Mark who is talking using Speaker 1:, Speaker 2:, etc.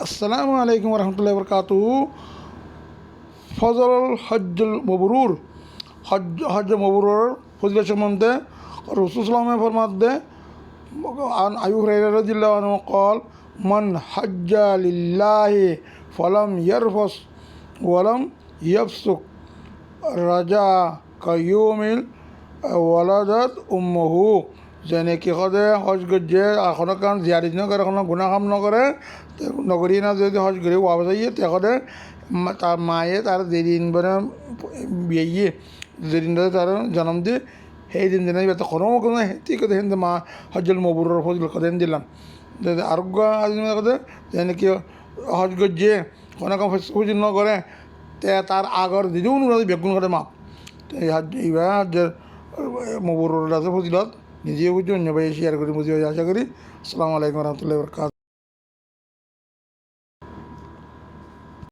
Speaker 1: আসসালামু আলাইকুম রহমতুল্লাহি বরকাতুহু। ফজল হজ্জুল মবরুর, হজ্জ মবরুর ফজিলত সম্বন্ধে রাসূল সাল্লাল্লাহু আলাইহি ওয়াসাল্লাম ফরমাতে আন আবু হুরায়রা রাদিয়াল্লাহু আনহু قال মান হাজ্জা লিল্লাহি ফালাম ইয়ারফাস ওয়ালাম ইয়াফসুক রাজা কায়ুমিল ওয়ালাদাত উম্মুহু। যেনে কি সদে হজ গজ্জে এখনো কারণ জিয়ারিত নকৰে, এখনো গুণা কাম নকৰে, নগৰী না যদি হজ কৰি ওয়াব যাইয়ে তেখেতে তার মায়ে তার যেদিন মানে বিয়ে যেদিন তার জন্ম দিয়ে সেই দিন দিনে কোনো কোনো ঠিক আছে হিন্দু মা হজ্জুল মবরুর ফজল কদেন দিলাম আরোগ্য কথা যেন কি হজ গজ্জে কোনো কাম ফজিল নকৰে তে তার আগর দিদিও অনুরাধ বেগুন করে মাপ এইবার হজ্জের মবরুর আছে ফজিলত নিজেও বুঝি অন্য ভাই শেয়ার করি বুঝি আশা করি। আসসালামু আলাইকুম রহমতুল্লাহি বরকাতুহু।